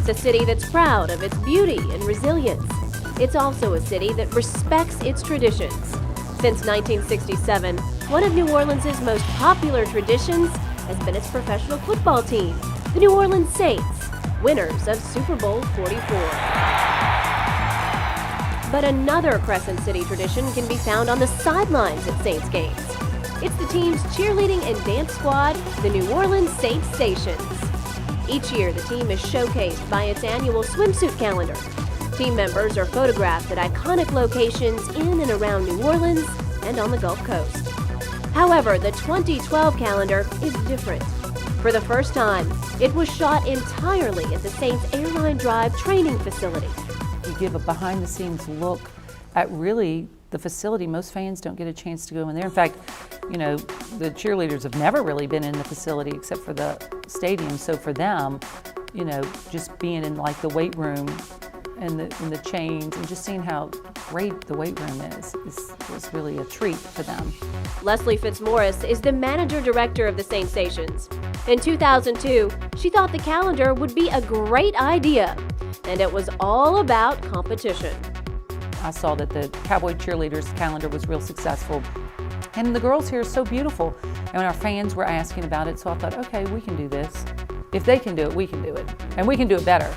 It's a city that's proud of its beauty and resilience. It's also a city that respects its traditions. Since 1967, one of New Orleans' most popular traditions has been its professional football team, the New Orleans Saints, winners of Super Bowl 44. But another Crescent City tradition can be found on the sidelines at Saints games. It's the team's cheerleading and dance squad, the New Orleans Saintsations. Each year, the team is showcased by its annual swimsuit calendar. Team members are photographed at iconic locations in and around New Orleans and on the Gulf Coast. However, the 2012 calendar is different. For the first time, it was shot entirely at the Saints Airline Drive training facility. You give a behind-the-scenes look at really the facility. Most fans don't get a chance to go in there. In fact, you know, the cheerleaders have never really been in the facility except for the stadium. So for them, you know, just being in like the weight room and the chains and just seeing how great the weight room was really a treat for them. Leslie Fitzmaurice is the manager-director of the Saintsations. In 2002, she thought the calendar would be a great idea, and it was all about competition. I saw that the Cowboy Cheerleaders calendar was real successful, and the girls here are so beautiful, and our fans were asking about it, so I thought, okay, we can do this. If they can do it, we can do it, and we can do it better.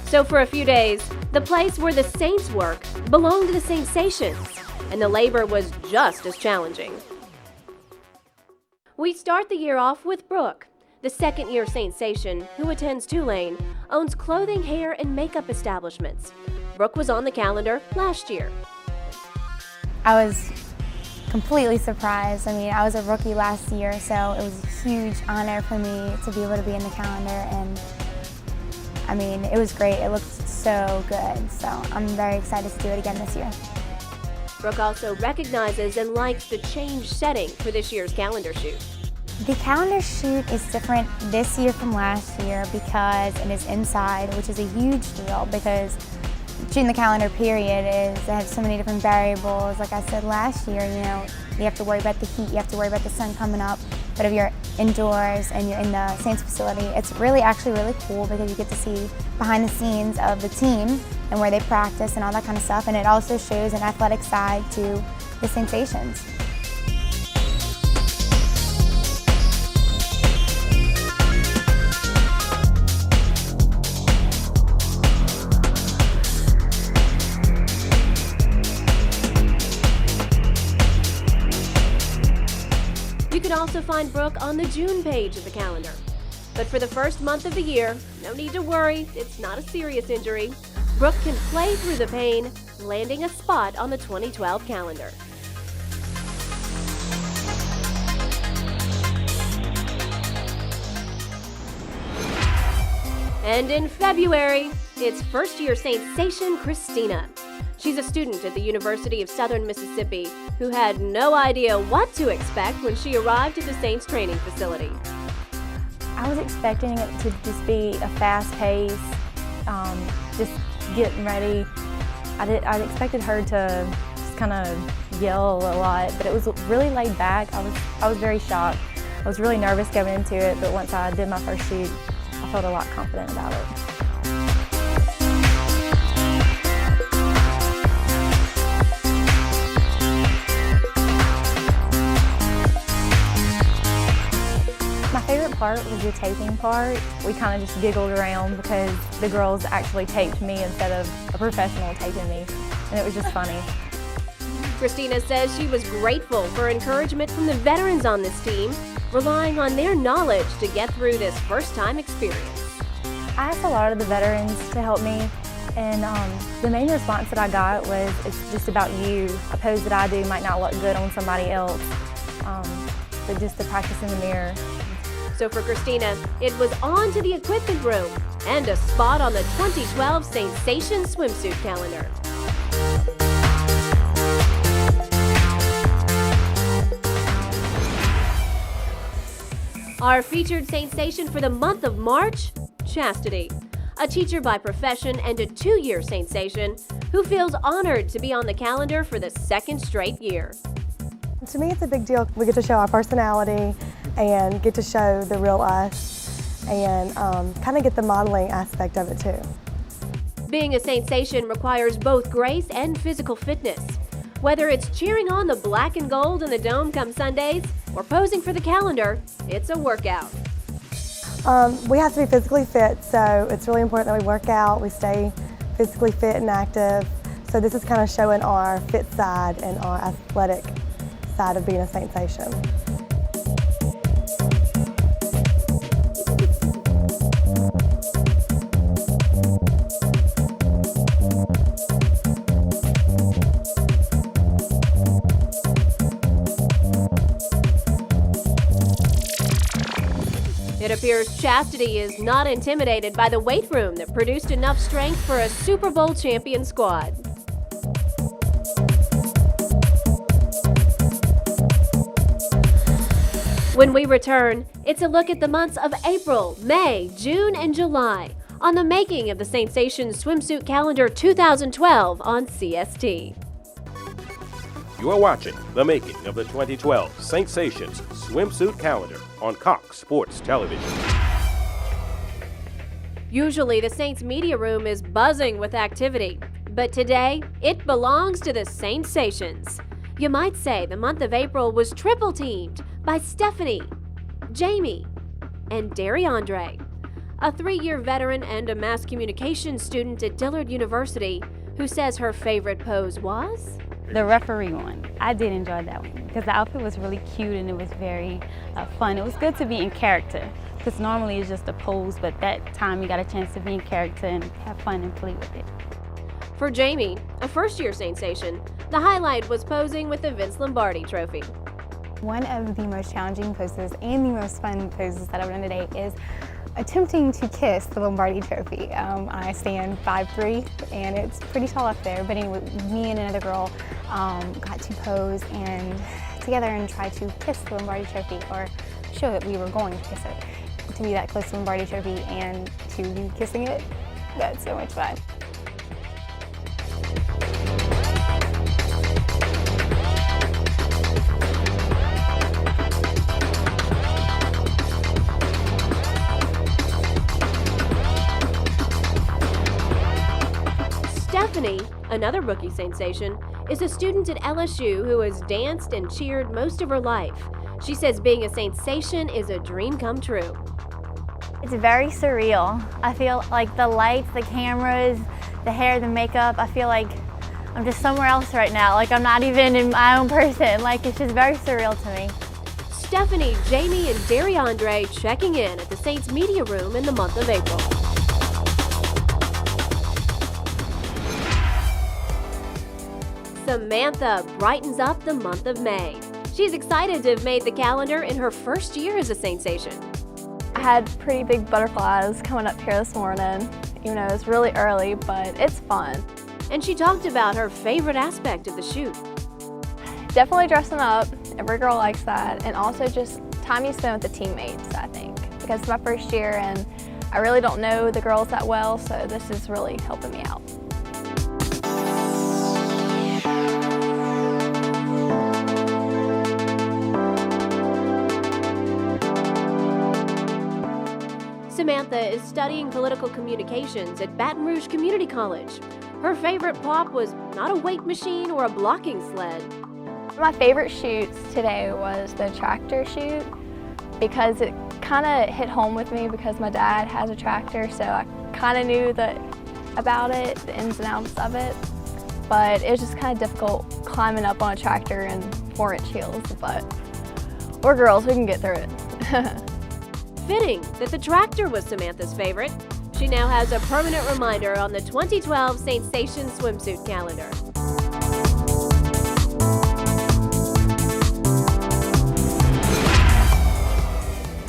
So for a few days, the place where the Saints work belonged to the Saintsations, and the labor was just as challenging. We start the year off with Brooke, the second-year Saintsation, who attends Tulane, owns clothing, hair, and makeup establishments. Brooke was on the calendar last year. I was completely surprised. I mean, I was a rookie last year, so it was a huge honor for me to be able to be in the calendar, and I mean, it was great. It looked so good, so I'm very excited to do it again this year. Brooke also recognizes and likes the changed setting for this year's calendar shoot. The calendar shoot is different this year from last year because it is inside, which is a huge deal because shooting the calendar period it has so many different variables. Like I said last year, you know, you have to worry about the heat, you have to worry about the sun coming up. But if you're indoors and you're in the Saints facility, it's actually really cool because you get to see behind the scenes of the team and where they practice and all that kind of stuff. And it also shows an athletic side to the Saintsations. You can also find Brooke on the June page of the calendar. But for the first month of the year, no need to worry, it's not a serious injury. Brooke can play through the pain, landing a spot on the 2012 calendar. And in February, it's first-year Saintsation Christina. She's a student at the University of Southern Mississippi who had no idea what to expect when she arrived at the Saints training facility. I was expecting it to just be a fast pace, just getting ready. I expected her to just kind of yell a lot, but it was really laid back. I was very shocked. I was really nervous going into it, but once I did my first shoot, I felt a lot confident about it. My favorite part was the taping part. We kind of just giggled around because the girls actually taped me instead of a professional taping me, and it was just funny. Christina says she was grateful for encouragement from the veterans on this team, relying on their knowledge to get through this first-time experience. I asked a lot of the veterans to help me, and the main response that I got was, it's just about you. A pose that I do might not look good on somebody else, but just to practice in the mirror. So for Christina, it was on to the equipment room and a spot on the 2012 Saintsation swimsuit calendar. Our featured Saintsation for the month of March, Chastity, a teacher by profession and a 2-year Saintsation who feels honored to be on the calendar for the second straight year. To me, it's a big deal. We get to show our personality and get to show the real us. and kind of get the modeling aspect of it too. Being a Saintsation requires both grace and physical fitness. Whether it's cheering on the black and gold in the dome come Sundays or posing for the calendar, it's a workout. We have to be physically fit, so it's really important that we work out, we stay physically fit and active. So this is kind of showing our fit side and our athletic side of being a Saintsation. It appears Chastity is not intimidated by the weight room that produced enough strength for a Super Bowl champion squad. When we return, it's a look at the months of April, May, June, and July on the making of the Saintsations Swimsuit Calendar 2012 on CST. You are watching the making of the 2012 Saintsations Swimsuit Calendar on Cox Sports Television. Usually the Saints media room is buzzing with activity, but today it belongs to the Saintsations. You might say the month of April was triple teamed by Stephanie, Jamie, and DeAndre, a 3-year veteran and a mass communications student at Dillard University who says her favorite pose was the referee one. I did enjoy that one because the outfit was really cute and it was very fun. It was good to be in character because normally it's just a pose, but that time you got a chance to be in character and have fun and play with it. For Jamie, a first-year Saintsation, the highlight was posing with the Vince Lombardi trophy. One of the most challenging poses and the most fun poses that I've done today is attempting to kiss the Lombardi trophy. I stand 5'3", and it's pretty tall up there, but anyway, me and another girl got to pose and together and try to kiss the Lombardi trophy, or show that we were going to kiss it. To be that close to the Lombardi trophy and to be kissing it, that's so much fun. Stephanie, another rookie Saintsation, is a student at LSU who has danced and cheered most of her life. She says being a Saintsation is a dream come true. It's very surreal. I feel like the lights, the cameras, the hair, the makeup, I feel like I'm just somewhere else right now. Like I'm not even in my own person. Like it's just very surreal to me. Stephanie, Jamie, and DeAndre checking in at the Saints media room in the month of April. Samantha brightens up the month of May. She's excited to have made the calendar in her first year as a Saintsation. I had pretty big butterflies coming up here this morning. You know, it's really early, but it's fun. And she talked about her favorite aspect of the shoot. Definitely dressing up. Every girl likes that. And also just time you spend with the teammates, I think. Because it's my first year and I really don't know the girls that well, so this is really helping me out. Samantha is studying political communications at Baton Rouge Community College. Her favorite pop was not a weight machine or a blocking sled. My favorite shoots today was the tractor shoot because it kind of hit home with me because my dad has a tractor, so I kind of knew about it, the ins and outs of it. But it was just kind of difficult climbing up on a tractor in 4-inch heels, but we're girls, we can get through it. Fitting that the tractor was Samantha's favorite. She now has a permanent reminder on the 2012 Saintsations Swimsuit Calendar.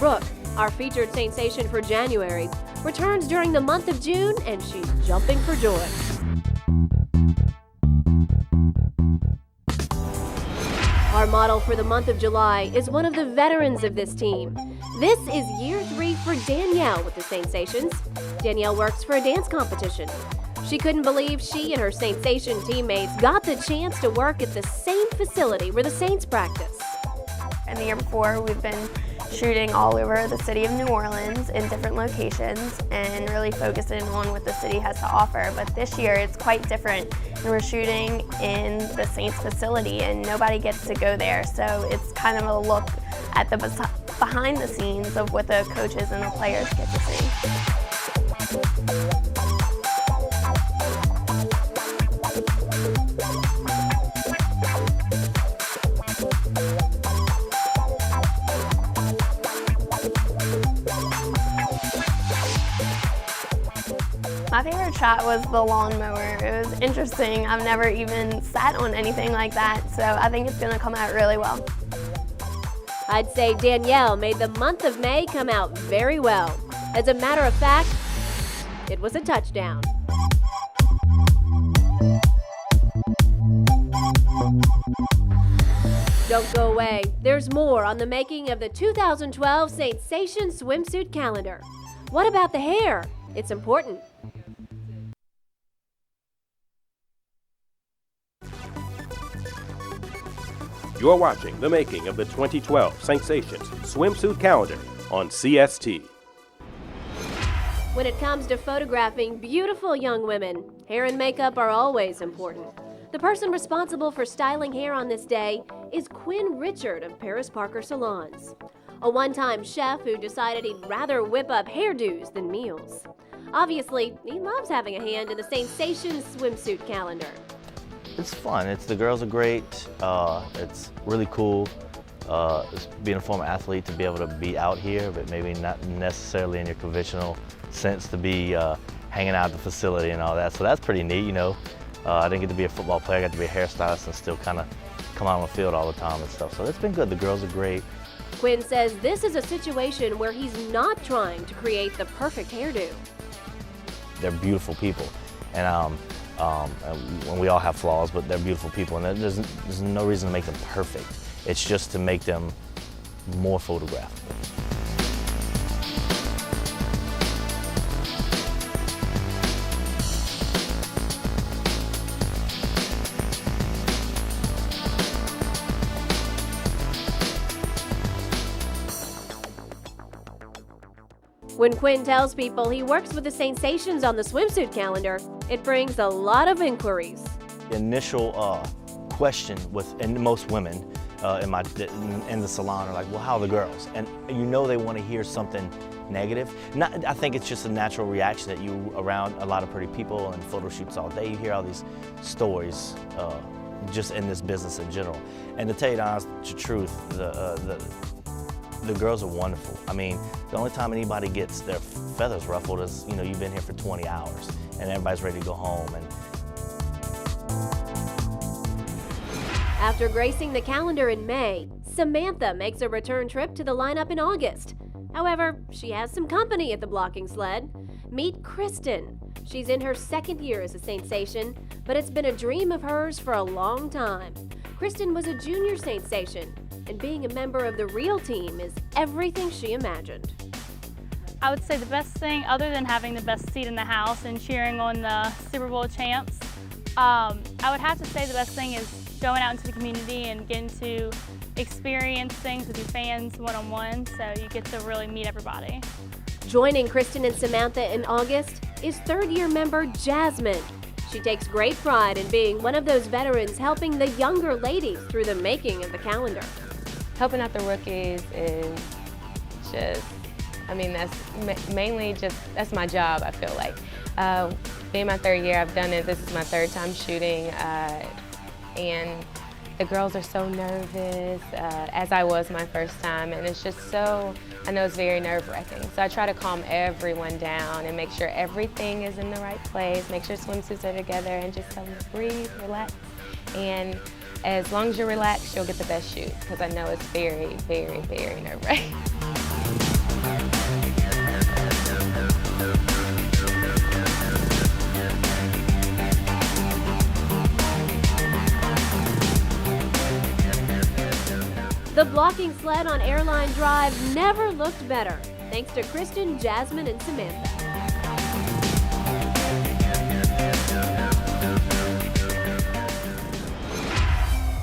Brooke, our featured Saintsation for January, returns during the month of June, and she's jumping for joy. Our model for the month of July is one of the veterans of this team. This is year 3 for Danielle with the Saintsations. Danielle works for a dance competition. She couldn't believe she and her Saintsation teammates got the chance to work at the same facility where the Saints practice. And the year before, we've been shooting all over the city of New Orleans in different locations and really focusing on what the city has to offer. But this year it's quite different, and we're shooting in the Saints facility and nobody gets to go there. So it's kind of a look at the behind the scenes of what the coaches and the players get to see. My favorite shot was the lawnmower. It was interesting. I've never even sat on anything like that, so I think it's going to come out really well. I'd say Danielle made the month of May come out very well. As a matter of fact, it was a touchdown. Don't go away. There's more on the making of the 2012 Saintsations Swimsuit Calendar. What about the hair? It's important. You're watching the making of the 2012 Saintsations Swimsuit Calendar on CST. When it comes to photographing beautiful young women, hair and makeup are always important. The person responsible for styling hair on this day is QUINN Richard of Paris Parker Salons, a one-time chef who decided he'd rather whip up hairdos than meals. Obviously, he loves having a hand in the Saintsations Swimsuit Calendar. It's fun. The girls are great. It's really cool being a former athlete to be able to be out here, but maybe not necessarily in your conventional sense to be hanging out at the facility and all that. So that's pretty neat, you know. I didn't get to be a football player. I got to be a hairstylist and still kind of come out on the field all the time and stuff. So it's been good. The girls are great. QUINN says this is a situation where he's not trying to create the perfect hairdo. They're beautiful people, and we all have flaws, but they're beautiful people, and there's no reason to make them perfect. It's just to make them more photographable. When QUINN tells people he works with the Saintsations on the swimsuit calendar, it brings a lot of inquiries. The initial question in most women in the salon are like, well, how are the girls? And you know they want to hear something negative. I think it's just a natural reaction that you around a lot of pretty people and photo shoots all day, you hear all these stories just in this business in general. And to tell you the honest truth, the girls are wonderful. I mean, the only time anybody gets their feathers ruffled is, you know, you've been here for 20 hours and everybody's ready to go home. And after gracing the calendar in May, Samantha makes a return trip to the lineup in August. However, she has some company at the blocking sled. Meet Kristen. She's in her second year as a Saintsation, but it's been a dream of hers for a long time. Kristen was a junior Saintsation, and being a member of the real team is everything she imagined. I would say the best thing, other than having the best seat in the house and cheering on the Super Bowl champs, I would have to say the best thing is going out into the community and getting to experience things with your fans one-on-one, so you get to really meet everybody. Joining Kristen and Samantha in August is third-year member Jasmine. She takes great pride in being one of those veterans helping the younger ladies through the making of the calendar. Helping out the rookies is just, I mean, that's mainly just, that's my job, I feel like. Being my third year, I've done it, this is my third time shooting, and the girls are so nervous, as I was my first time, and it's just so, I know it's very nerve-wracking. So I try to calm everyone down and make sure everything is in the right place, make sure swimsuits are together, and just tell them to breathe, relax, and as long as you're relaxed, you'll get the best shoot, because I know it's very, very, very nerve-wracking. The blocking sled on Airline Drive never looked better, thanks to Kristen, Jasmine, and Samantha.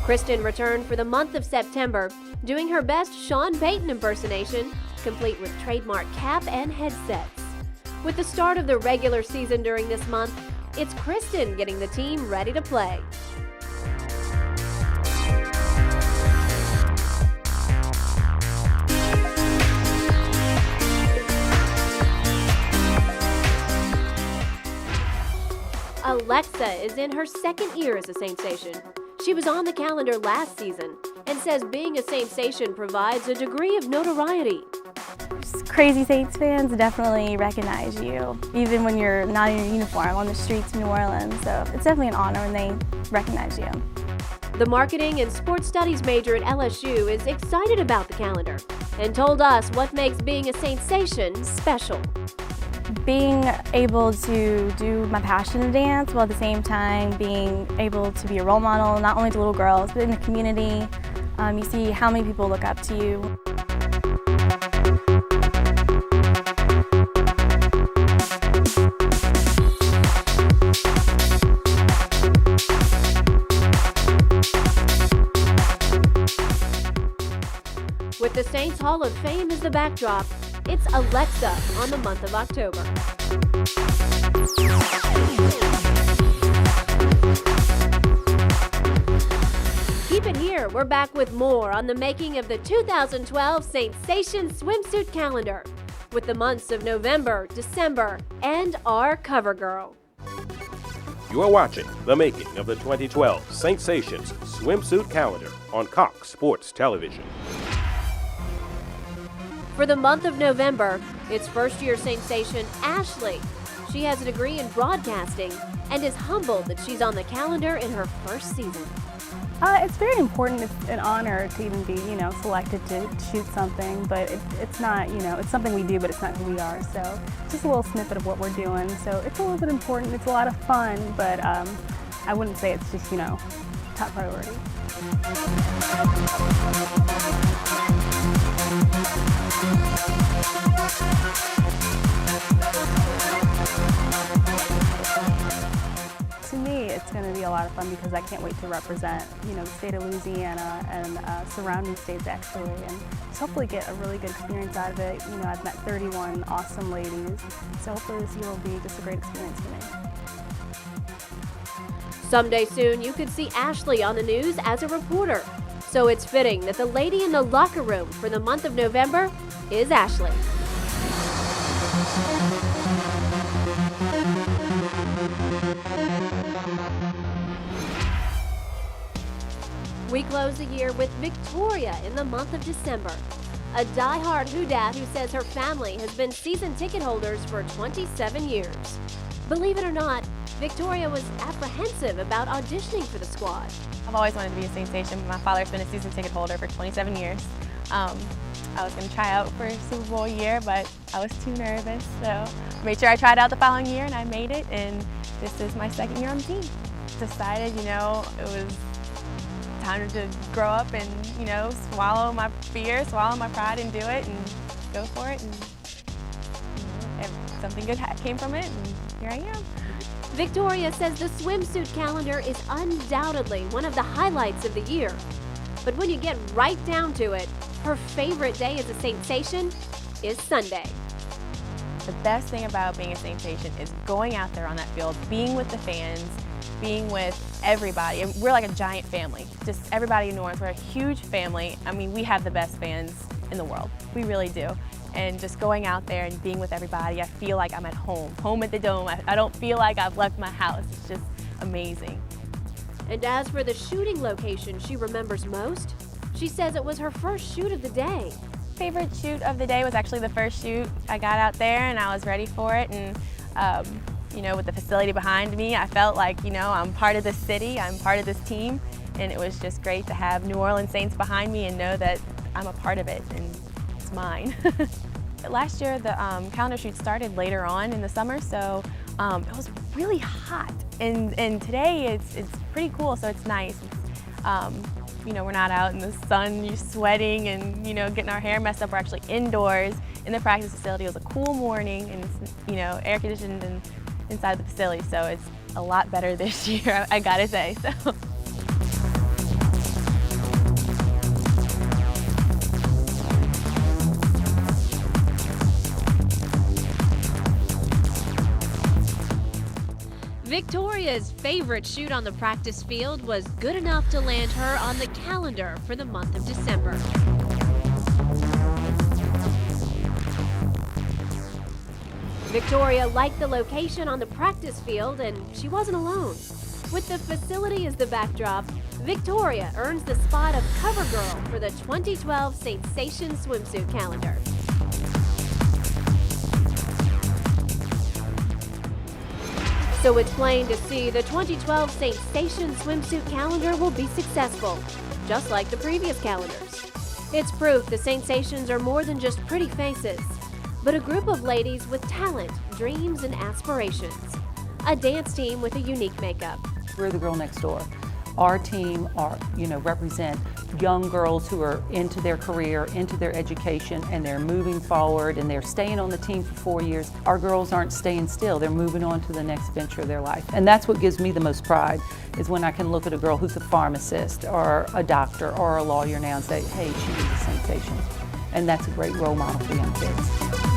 Kristen returned for the month of September, doing her best Sean Payton impersonation, complete with trademark cap and headsets. With the start of the regular season during this month, it's Kristen getting the team ready to play. Alexa is in her second year as a Saintsation. She was on the calendar last season and says being a Saintsation provides a degree of notoriety. Crazy Saints fans definitely recognize you, even when you're not in your uniform on the streets of New Orleans. So it's definitely an honor when they recognize you. The marketing and sports studies major at LSU is excited about the calendar and told us what makes being a Saintsation special. Being able to do my passion of dance while at the same time being able to be a role model, not only to little girls, but in the community. You see how many people look up to you. With the Saints Hall of Fame as the backdrop, it's Alexa on the month of October. Keep it here. We're back with more on the making of the 2012 Saintsations Swimsuit Calendar, with the months of November, December, and our cover girl. You are watching the making of the 2012 Saintsations Swimsuit Calendar on Cox Sports Television. For the month of November, it's first-year Saintsation Ashley. She has a degree in broadcasting and is humbled that she's on the calendar in her first season. It's very important. It's an honor to even be, selected to shoot something, but it's not, it's something we do, but it's not who we are. So just a little snippet of what we're doing. So it's a little bit important. It's a lot of fun, but I wouldn't say it's just, top priority. To me, it's going to be a lot of fun because I can't wait to represent, the state of Louisiana and surrounding states actually, and just hopefully get a really good experience out of it. I've met 31 awesome ladies, so hopefully this year will be just a great experience for me. Someday soon, you could see Ashley on the news as a reporter. So it's fitting that the lady in the locker room for the month of November is Ashley. We close the year with Victoria in the month of December. A die-hard Whodad who says her family has been season ticket holders for 27 years. Believe it or not, Victoria was apprehensive about auditioning for the squad. I've always wanted to be a Saintsation, but my father's been a season ticket holder for 27 years. I was going to try out for Super Bowl year, but I was too nervous, so made sure I tried out the following year, and I made it, and this is my second year on the team. Decided, it was time to grow up and, swallow my fear, swallow my pride, and do it, and go for it, and something good came from it, and here I am. Victoria says the swimsuit calendar is undoubtedly one of the highlights of the year. But when you get right down to it, her favorite day as a Saintsation is Sunday. The best thing about being a Saintsation is going out there on that field, being with the fans, being with everybody. And we're like a giant family, just everybody in New Orleans. We're a huge family. I mean, we have the best fans in the world. We really do. And just going out there and being with everybody, I feel like I'm at home at the Dome. I don't feel like I've left my house. It's just amazing. And as for the shooting location she remembers most, she says it was her first shoot of the day. Favorite shoot of the day was actually the first shoot. I got out there and I was ready for it, and with the facility behind me, I felt like, I'm part of this city, I'm part of this team, and it was just great to have New Orleans Saints behind me and know that I'm a part of it and it's mine. Last year, the calendar shoot started later on in the summer, so it was really hot, and today it's pretty cool, so it's nice. We're not out in the sun, you're sweating and, getting our hair messed up. We're actually indoors in the practice facility. It was a cool morning, and it's, air conditioned and inside the facility, so it's a lot better this year, I gotta say. So. Victoria's favorite shoot on the practice field was good enough to land her on the calendar for the month of December. Victoria liked the location on the practice field, and she wasn't alone. With the facility as the backdrop, Victoria earns the spot of cover girl for the 2012 Saintsations swimsuit calendar. So it's plain to see the 2012 Saintsations swimsuit calendar will be successful, just like the previous calendars. It's proof the Saintsations are more than just pretty faces, but a group of ladies with talent, dreams, and aspirations. A dance team with a unique makeup. We're the girl next door. Our team represent young girls who are into their career, into their education, and they're moving forward, and they're staying on the team for 4 years. Our girls aren't staying still. They're moving on to the next venture of their life. And that's what gives me the most pride, is when I can look at a girl who's a pharmacist or a doctor or a lawyer now and say, hey, she did the Saintsations. And that's a great role model for young kids.